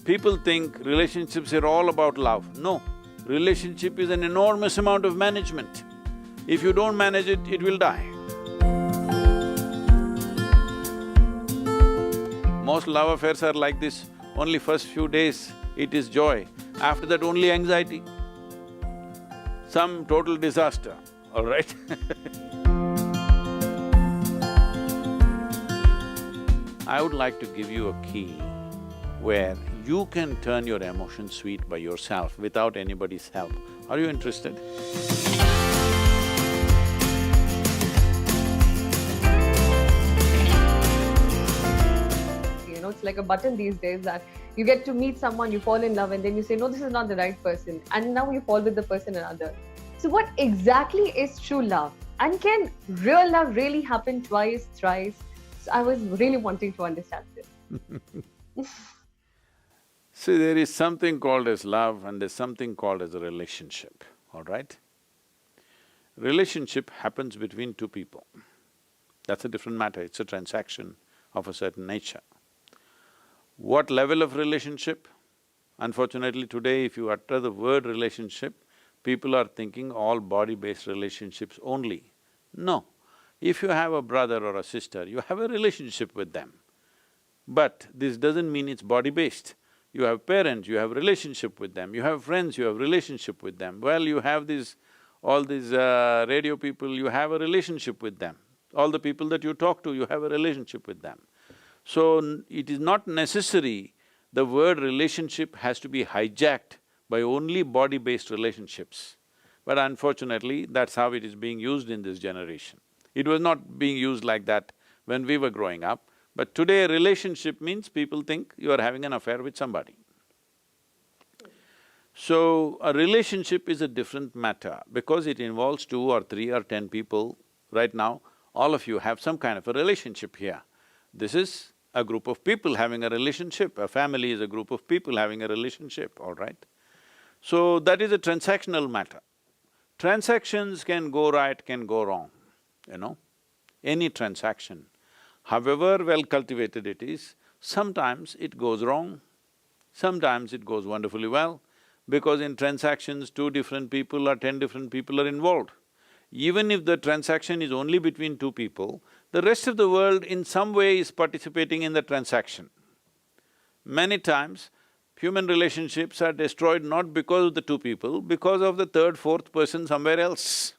People think relationships are all about love. No, relationship is an enormous amount of management. If you don't manage it, it will die. Most love affairs are like this, only first few days it is joy, after that only anxiety. Some total disaster, all right? I would like to give you a key where you can turn your emotions sweet by yourself without anybody's help. Are you interested? You know, it's like a button these days that you get to meet someone, you fall in love, and then you say, no, this is not the right person, and now you fall with the person another. So what exactly is true love? And can real love really happen twice, thrice? So I was really wanting to understand this. See, there is something called as love and there's something called as a relationship, all right? Relationship happens between two people. That's a different matter, it's a transaction of a certain nature. What level of relationship? Unfortunately today, if you utter the word relationship, people are thinking all body-based relationships only. No, if you have a brother or a sister, you have a relationship with them. But this doesn't mean it's body-based. You have parents, you have relationship with them, you have friends, you have relationship with them. Well, you have all these radio people, you have a relationship with them. All the people that you talk to, you have a relationship with them. So, it is not necessary the word relationship has to be hijacked by only body-based relationships. But unfortunately, that's how it is being used in this generation. It was not being used like that when we were growing up. But today, relationship means people think you are having an affair with somebody. So, a relationship is a different matter because it involves 2 or 3 or 10 people. Right now, all of you have some kind of a relationship here. This is a group of people having a relationship, a family is a group of people having a relationship, all right? So, that is a transactional matter. Transactions can go right, can go wrong, you know, any transaction. However well cultivated it is, sometimes it goes wrong, sometimes it goes wonderfully well, because in transactions 2 different people or 10 different people are involved. Even if the transaction is only between 2 people, the rest of the world in some way is participating in the transaction. Many times, human relationships are destroyed not because of the 2 people, because of the 3rd, 4th person somewhere else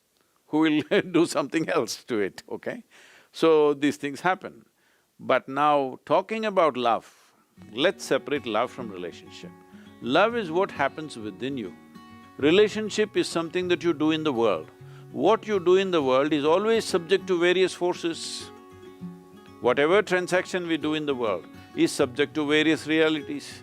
who will do something else to it, okay? So, these things happen. But now, talking about love, let's separate love from relationship. Love is what happens within you. Relationship is something that you do in the world. What you do in the world is always subject to various forces. Whatever transaction we do in the world is subject to various realities.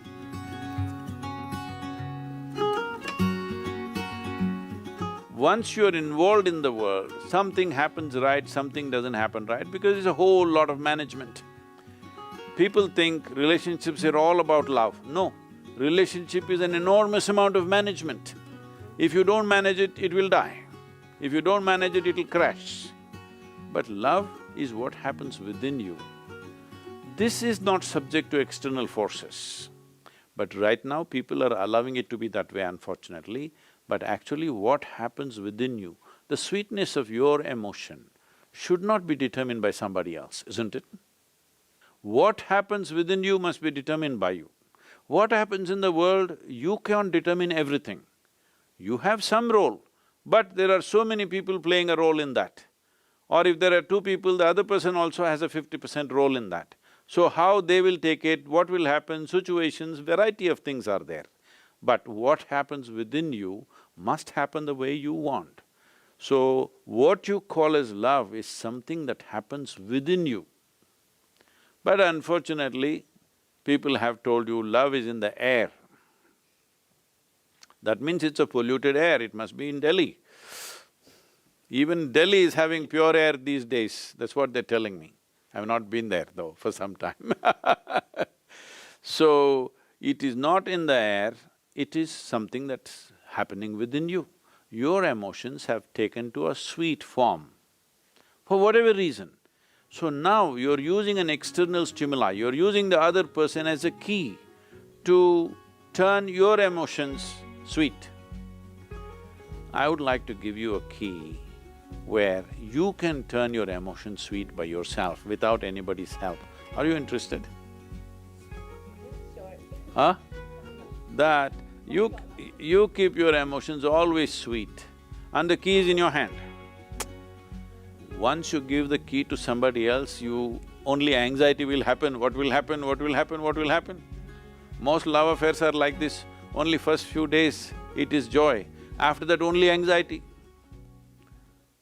Once you're involved in the world, something happens right, something doesn't happen right, because it's a whole lot of management. People think relationships are all about love. No, relationship is an enormous amount of management. If you don't manage it, it will die. If you don't manage it, it'll crash. But love is what happens within you. This is not subject to external forces. But right now, people are allowing it to be that way, unfortunately. But actually what happens within you, the sweetness of your emotion should not be determined by somebody else, isn't it? What happens within you must be determined by you. What happens in the world, you can't determine everything. You have some role, but there are so many people playing a role in that. Or if there are 2 people, the other person also has a 50% role in that. So how they will take it, what will happen, situations, variety of things are there. But what happens within you must happen the way you want. So, what you call as love is something that happens within you. But unfortunately, people have told you love is in the air. That means it's a polluted air, it must be in Delhi. Even Delhi is having pure air these days, that's what they're telling me. I've not been there though for some time So, it is not in the air, it is something that's happening within you. Your emotions have taken to a sweet form, for whatever reason. So now you're using an external stimuli, you're using the other person as a key to turn your emotions sweet. I would like to give you a key where you can turn your emotions sweet by yourself without anybody's help. Are you interested? Sure. Huh? That you keep your emotions always sweet and the key is in your hand. Once you give the key to somebody else, only anxiety will happen, what will happen, what will happen, what will happen. Most love affairs are like this, only first few days it is joy, after that only anxiety.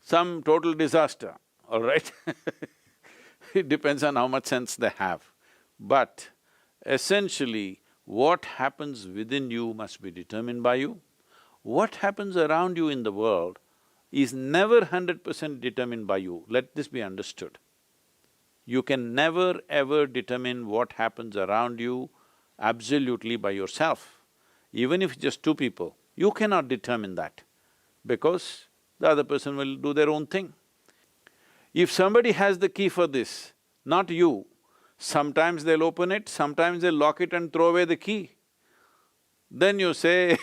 Some total disaster, all right? It depends on how much sense they have. But essentially, what happens within you must be determined by you. What happens around you in the world is never 100% determined by you, let this be understood. You can never ever determine what happens around you absolutely by yourself. Even if just two people, you cannot determine that because the other person will do their own thing. If somebody has the key for this, not you, sometimes they'll open it, sometimes they'll lock it and throw away the key. Then you say,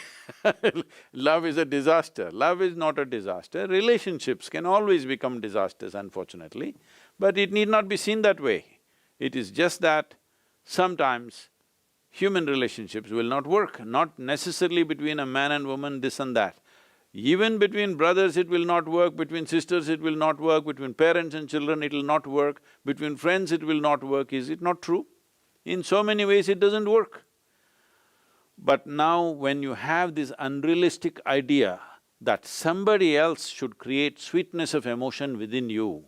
love is a disaster. Love is not a disaster. Relationships can always become disasters, unfortunately, but it need not be seen that way. It is just that sometimes human relationships will not work, not necessarily between a man and woman, this and that. Even between brothers it will not work, between sisters it will not work, between parents and children it will not work, between friends it will not work, is it not true? In so many ways it doesn't work. But now when you have this unrealistic idea that somebody else should create sweetness of emotion within you,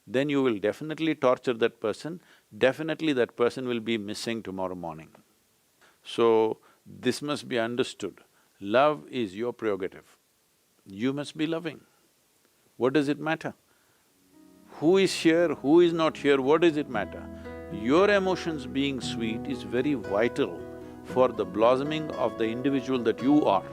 then you will definitely torture that person, definitely that person will be missing tomorrow morning. So, this must be understood. Love is your prerogative. You must be loving. What does it matter? Who is here, who is not here, what does it matter? Your emotions being sweet is very vital for the blossoming of the individual that you are.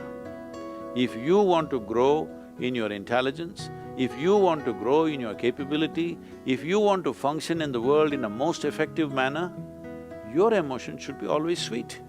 If you want to grow in your intelligence, if you want to grow in your capability, if you want to function in the world in a most effective manner, your emotion should be always sweet.